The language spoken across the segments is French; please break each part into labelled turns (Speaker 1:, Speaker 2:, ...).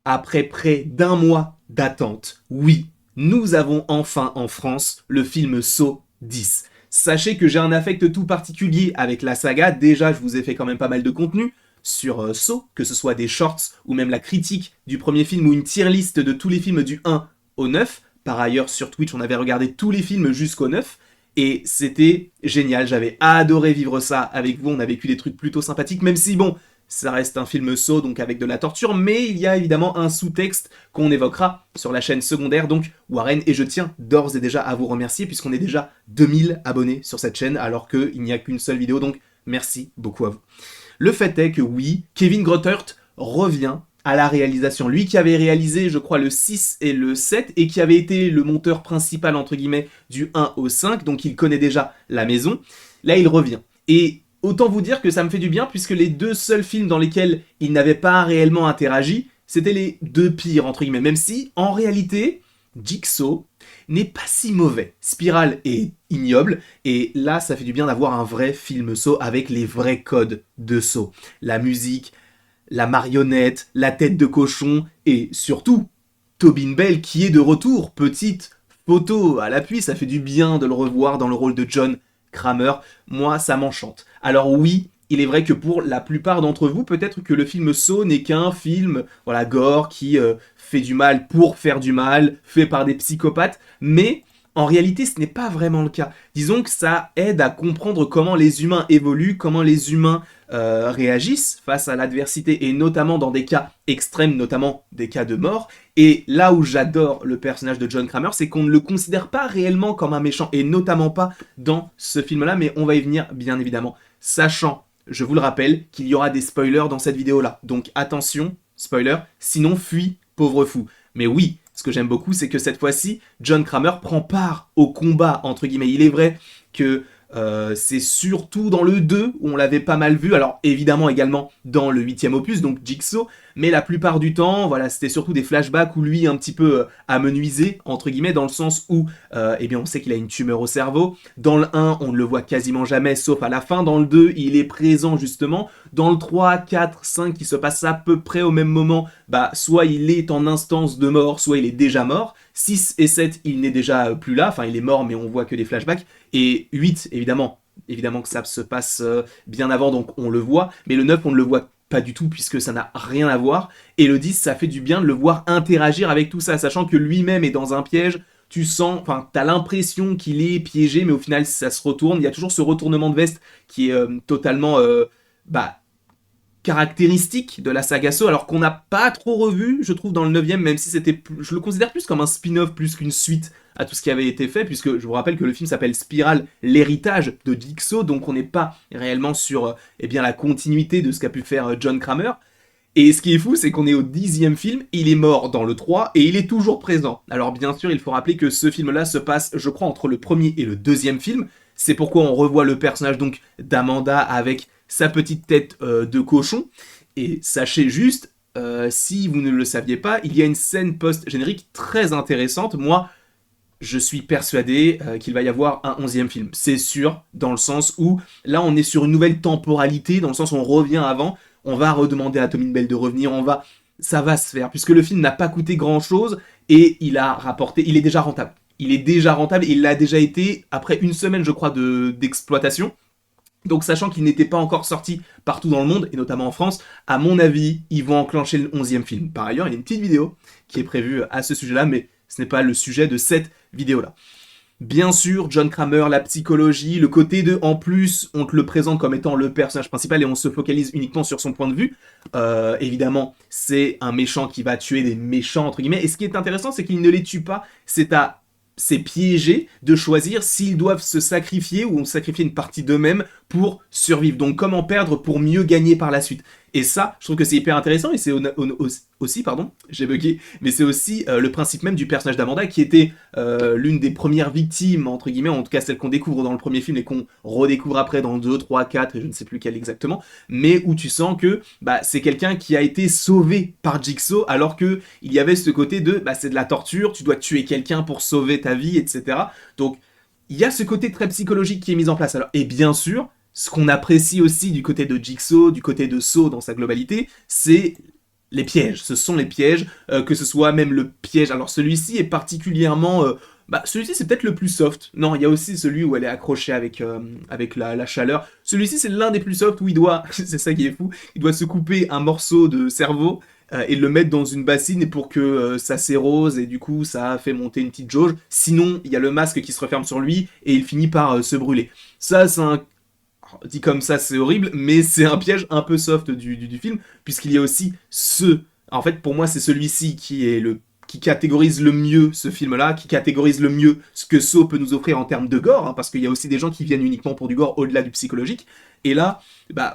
Speaker 1: après près d'un mois d'attente, oui, nous avons enfin en France le film Saw 10. Sachez que j'ai un affect tout particulier avec la saga. Déjà, je vous ai fait quand même pas mal de contenu sur Saw, que ce soit des shorts ou même la critique du premier film ou une tier list de tous les films du 1 au 9. Par ailleurs, sur Twitch, on avait regardé tous les films jusqu'au 9. Et c'était génial, j'avais adoré vivre ça avec vous, on a vécu des trucs plutôt sympathiques, même si bon, ça reste un film Saw, donc avec de la torture, mais il y a évidemment un sous-texte qu'on évoquera sur la chaîne secondaire, donc Warren, et je tiens d'ores et déjà à vous remercier, puisqu'on est déjà 2000 abonnés sur cette chaîne, alors qu'il n'y a qu'une seule vidéo, donc merci beaucoup à vous. Le fait est que oui, Kevin Greutert revient à la réalisation. Lui qui avait réalisé, je crois, le 6 et le 7, et qui avait été le monteur principal, entre guillemets, du 1 au 5, donc il connaît déjà la maison. Là, il revient. Et autant vous dire que ça me fait du bien, puisque les deux seuls films dans lesquels il n'avait pas réellement interagi, c'était les deux pires, entre guillemets. Même si, en réalité, Jigsaw n'est pas si mauvais. Spiral est ignoble, et là, ça fait du bien d'avoir un vrai film Saw avec les vrais codes de Saw. La musique, la marionnette, la tête de cochon, et surtout, Tobin Bell qui est de retour. Petite photo à l'appui, ça fait du bien de le revoir dans le rôle de John Kramer. Moi, ça m'enchante. Alors oui, il est vrai que pour la plupart d'entre vous, peut-être que le film Saw n'est qu'un film, voilà, gore, qui fait du mal pour faire du mal, fait par des psychopathes, mais en réalité, ce n'est pas vraiment le cas. Disons que ça aide à comprendre comment les humains évoluent, comment les humains réagissent face à l'adversité, et notamment dans des cas extrêmes, notamment des cas de mort. Et là où j'adore le personnage de John Kramer, c'est qu'on ne le considère pas réellement comme un méchant, et notamment pas dans ce film-là, mais on va y venir bien évidemment. Sachant, je vous le rappelle, qu'il y aura des spoilers dans cette vidéo-là. Donc attention, spoiler, sinon fuis, pauvre fou. Mais oui, ce que j'aime beaucoup, c'est que cette fois-ci, John Kramer prend part au combat, entre guillemets. Il est vrai que c'est surtout dans le 2 où on l'avait pas mal vu, alors évidemment également dans le 8e opus, donc Jigsaw, mais la plupart du temps, voilà, c'était surtout des flashbacks où lui un petit peu amenuisé, entre guillemets, dans le sens où, eh bien, on sait qu'il a une tumeur au cerveau. Dans le 1, on ne le voit quasiment jamais, sauf à la fin. Dans le 2, il est présent justement. Dans le 3, 4, 5, qui se passe à peu près au même moment, bah, soit il est en instance de mort, soit il est déjà mort. 6 et 7, il n'est déjà plus là, enfin il est mort mais on voit que des flashbacks. Et 8, évidemment que ça se passe bien avant, donc on le voit. Mais le 9, on ne le voit pas du tout, puisque ça n'a rien à voir. Et le 10, ça fait du bien de le voir interagir avec tout ça, sachant que lui-même est dans un piège. Tu sens, enfin, t'as l'impression qu'il est piégé, mais au final, ça se retourne. Il y a toujours ce retournement de veste qui est totalement, caractéristique de la saga Saw, alors qu'on n'a pas trop revu, je trouve, dans le 9e, même si c'était, je le considère plus comme un spin-off, plus qu'une suite à tout ce qui avait été fait, puisque je vous rappelle que le film s'appelle Spiral, l'héritage de Jigsaw, donc on n'est pas réellement sur eh bien, la continuité de ce qu'a pu faire John Kramer. Et ce qui est fou, c'est qu'on est au 10e film, il est mort dans le 3, et il est toujours présent. Alors bien sûr, il faut rappeler que ce film-là se passe, je crois, entre le premier et le deuxième film. C'est pourquoi on revoit le personnage donc d'Amanda avec sa petite tête de cochon. Et sachez juste, si vous ne le saviez pas, il y a une scène post-générique très intéressante. Moi, je suis persuadé qu'il va y avoir un 11e film. C'est sûr, dans le sens où, là, on est sur une nouvelle temporalité, dans le sens où on revient avant, on va redemander à Tobin Bell de revenir, ça va se faire, puisque le film n'a pas coûté grand-chose, et il a rapporté, il est déjà rentable. Il est déjà rentable, et il l'a déjà été après une semaine, je crois, d'exploitation. Donc sachant qu'il n'était pas encore sorti partout dans le monde, et notamment en France, à mon avis, ils vont enclencher le 11e film. Par ailleurs, il y a une petite vidéo qui est prévue à ce sujet-là, mais ce n'est pas le sujet de cette vidéo-là. Bien sûr, John Kramer, la psychologie, le côté de, en plus, on te le présente comme étant le personnage principal et on se focalise uniquement sur son point de vue. Évidemment, c'est un méchant qui va tuer des méchants, entre guillemets. Et ce qui est intéressant, c'est qu'il ne les tue pas. C'est piégé de choisir s'ils doivent se sacrifier ou sacrifier une partie d'eux-mêmes pour survivre. Donc comment perdre pour mieux gagner par la suite. Et ça, je trouve que c'est hyper intéressant, et c'est aussi, pardon, j'ai bugué, mais c'est aussi le principe même du personnage d'Amanda, qui était l'une des premières victimes, entre guillemets, en tout cas celle qu'on découvre dans le premier film et qu'on redécouvre après dans 2, 3, 4, et je ne sais plus quel exactement, mais où tu sens que c'est quelqu'un qui a été sauvé par Jigsaw, alors qu'il y avait ce côté de, c'est de la torture, tu dois tuer quelqu'un pour sauver ta vie, etc. Donc, il y a ce côté très psychologique qui est mis en place. Alors, et bien sûr, ce qu'on apprécie aussi du côté de Jigsaw, du côté de Saw dans sa globalité, c'est les pièges, ce sont les pièges, que ce soit même le piège. Alors celui-ci est particulièrement... celui-ci c'est peut-être le plus soft. Non, il y a aussi celui où elle est accrochée avec la chaleur. Celui-ci c'est l'un des plus soft où il doit, c'est ça qui est fou, il doit se couper un morceau de cerveau et le mettre dans une bassine et pour que ça s'érose et du coup ça fait monter une petite jauge. Sinon, il y a le masque qui se referme sur lui et il finit par se brûler. Ça, c'est un dit comme ça, c'est horrible, mais c'est un piège un peu soft du film, puisqu'il y a aussi ce... En fait, pour moi, c'est celui-ci qui catégorise le mieux ce film-là, qui catégorise le mieux ce que Saw peut nous offrir en termes de gore, hein, parce qu'il y a aussi des gens qui viennent uniquement pour du gore au-delà du psychologique. Et là,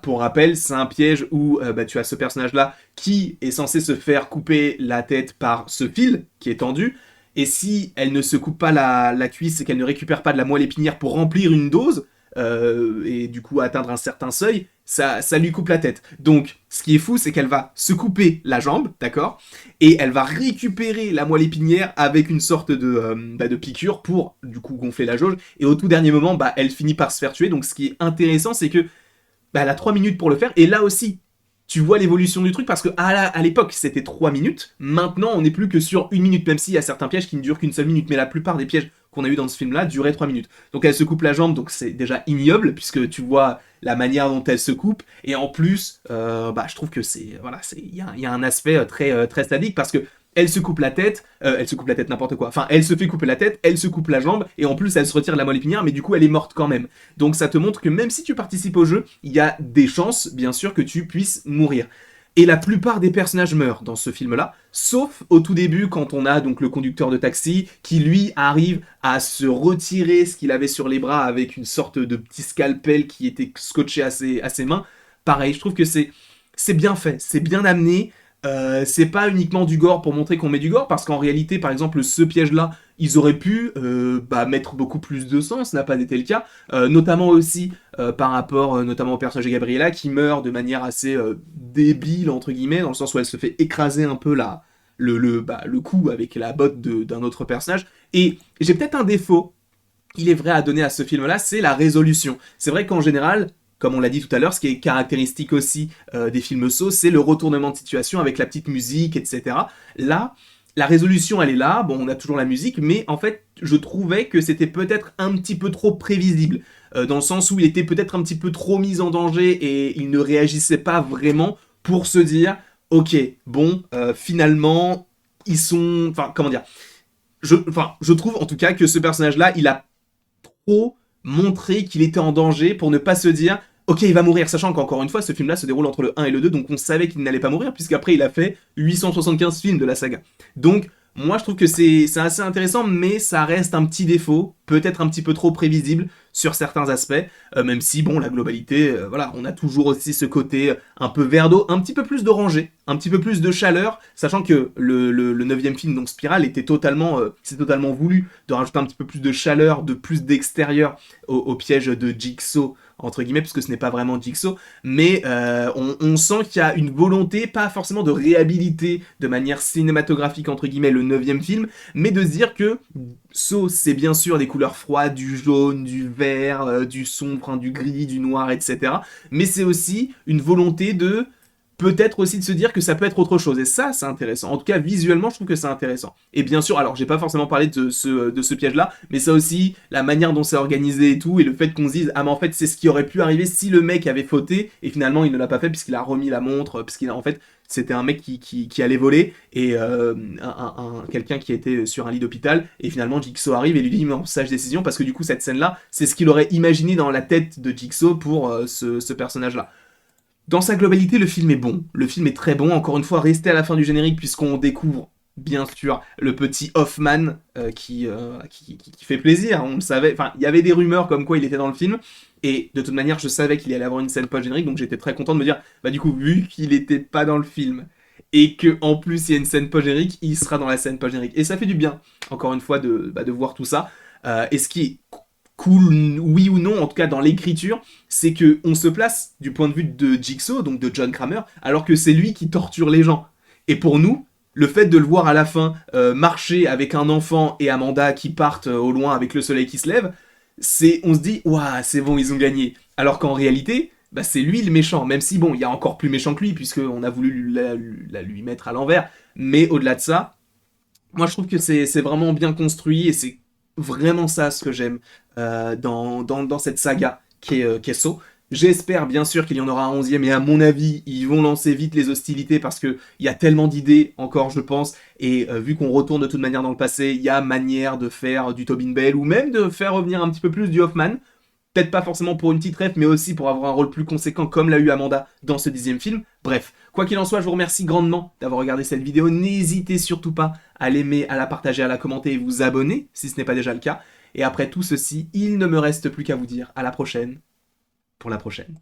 Speaker 1: pour rappel, c'est un piège où tu as ce personnage-là qui est censé se faire couper la tête par ce fil qui est tendu, et si elle ne se coupe pas la cuisse et qu'elle ne récupère pas de la moelle épinière pour remplir une dose, et du coup atteindre un certain seuil, ça lui coupe la tête. Donc, ce qui est fou, c'est qu'elle va se couper la jambe, d'accord, et elle va récupérer la moelle épinière avec une sorte de piqûre pour, du coup, gonfler la jauge, et au tout dernier moment, elle finit par se faire tuer. Donc, ce qui est intéressant, c'est que elle a 3 minutes pour le faire, et là aussi, tu vois l'évolution du truc, parce que à l'époque, c'était 3 minutes, maintenant, on n'est plus que sur 1 minute, même s'il y a certains pièges qui ne durent qu'une seule minute, mais la plupart des pièges qu'on a eu dans ce film-là duraient 3 minutes. Donc elle se coupe la jambe, donc c'est déjà ignoble, puisque tu vois la manière dont elle se coupe, et en plus, je trouve que il y a un aspect très sadique, parce que elle se coupe la tête n'importe quoi, enfin elle se fait couper la tête, elle se coupe la jambe, et en plus elle se retire la moelle épinière, mais du coup elle est morte quand même. Donc ça te montre que même si tu participes au jeu, il y a des chances, bien sûr, que tu puisses mourir. Et la plupart des personnages meurent dans ce film-là, sauf au tout début quand on a donc le conducteur de taxi qui lui arrive à se retirer ce qu'il avait sur les bras avec une sorte de petit scalpel qui était scotché à ses mains. Pareil, je trouve que c'est bien fait, c'est bien amené. C'est pas uniquement du gore pour montrer qu'on met du gore, parce qu'en réalité, par exemple, ce piège-là, ils auraient pu mettre beaucoup plus de sang, ce n'a pas été le cas, notamment aussi par rapport notamment au personnage de Gabriella qui meurt de manière assez débile, entre guillemets, dans le sens où elle se fait écraser un peu le cou avec la botte d'un autre personnage. Et j'ai peut-être un défaut, il est vrai, à donner à ce film-là, c'est la résolution. C'est vrai qu'en général, comme on l'a dit tout à l'heure, ce qui est caractéristique aussi des films Saw, c'est le retournement de situation avec la petite musique, etc. Là, la résolution, elle est là, bon, on a toujours la musique, mais en fait, je trouvais que c'était peut-être un petit peu trop prévisible, dans le sens où il était peut-être un petit peu trop mis en danger et il ne réagissait pas vraiment pour se dire, ok, bon, finalement, ils sont... Enfin, comment dire, je trouve en tout cas que ce personnage-là, il a trop montré qu'il était en danger pour ne pas se dire ok, il va mourir, sachant qu'encore une fois, ce film-là se déroule entre le 1 et le 2, donc on savait qu'il n'allait pas mourir, puisqu'après il a fait 875 films de la saga. Donc, moi je trouve que c'est assez intéressant, mais ça reste un petit défaut, peut-être un petit peu trop prévisible sur certains aspects, même si, bon, la globalité, voilà, on a toujours aussi ce côté un peu verre d'eau, un petit peu plus d'orangé, un petit peu plus de chaleur, sachant que le 9e film, donc Spiral, c'est totalement voulu de rajouter un petit peu plus de chaleur, de plus d'extérieur au piège de Jigsaw, entre guillemets, puisque ce n'est pas vraiment Jigsaw, mais on sent qu'il y a une volonté, pas forcément de réhabiliter de manière cinématographique, entre guillemets, le 9e film, mais de se dire que Saw, c'est bien sûr des couleurs froides, du jaune, du vert, du sombre, hein, du gris, du noir, etc. Mais c'est aussi une volonté de peut-être aussi de se dire que ça peut être autre chose. Et ça, c'est intéressant. En tout cas, visuellement, je trouve que c'est intéressant. Et bien sûr, alors, j'ai pas forcément parlé de ce piège-là, mais ça aussi, la manière dont c'est organisé et tout, et le fait qu'on se dise, ah, mais en fait, c'est ce qui aurait pu arriver si le mec avait fauté, et finalement, il ne l'a pas fait, puisqu'il a remis la montre, en fait, c'était un mec qui allait voler, et quelqu'un qui était sur un lit d'hôpital, et finalement, Jigsaw arrive et lui dit, non, sage décision, parce que du coup, cette scène-là, c'est ce qu'il aurait imaginé dans la tête de Jigsaw pour ce personnage-là. Dans sa globalité, le film est bon. Le film est très bon. Encore une fois, restez à la fin du générique puisqu'on découvre, bien sûr, le petit Hoffman qui fait plaisir. On le savait. Enfin, il y avait des rumeurs comme quoi il était dans le film. Et de toute manière, je savais qu'il allait avoir une scène post-générique. Donc j'étais très content de me dire, du coup, vu qu'il était pas dans le film et que en plus il y a une scène post-générique, il sera dans la scène post-générique. Et ça fait du bien, encore une fois, de voir tout ça. Et ce qui est cool, oui ou non, en tout cas dans l'écriture, c'est que on se place du point de vue de Jigsaw, donc de John Kramer, alors que c'est lui qui torture les gens. Et pour nous, le fait de le voir à la fin marcher avec un enfant et Amanda qui partent au loin avec le soleil qui se lève, on se dit, waouh, c'est bon, ils ont gagné. Alors qu'en réalité, bah c'est lui le méchant, même si bon, il y a encore plus méchant que lui, puisqu'on a voulu lui mettre à l'envers, mais au-delà de ça, moi je trouve que c'est vraiment bien construit, et c'est vraiment ça ce que j'aime dans cette saga qui est Saw. J'espère bien sûr qu'il y en aura un 11e, et à mon avis, ils vont lancer vite les hostilités, parce qu'il y a tellement d'idées encore, je pense, et vu qu'on retourne de toute manière dans le passé, il y a manière de faire du Tobin Bell, ou même de faire revenir un petit peu plus du Hoffman. Peut-être pas forcément pour une petite ref, mais aussi pour avoir un rôle plus conséquent comme l'a eu Amanda dans ce 10e film. Bref, quoi qu'il en soit, je vous remercie grandement d'avoir regardé cette vidéo. N'hésitez surtout pas à l'aimer, à la partager, à la commenter et vous abonner si ce n'est pas déjà le cas. Et après tout ceci, il ne me reste plus qu'à vous dire à la prochaine pour la prochaine.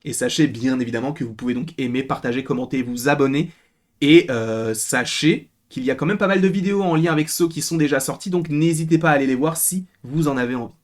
Speaker 1: Et sachez bien évidemment que vous pouvez donc aimer, partager, commenter et vous abonner. Et sachez qu'il y a quand même pas mal de vidéos en lien avec ceux qui sont déjà sortis, donc n'hésitez pas à aller les voir si vous en avez envie.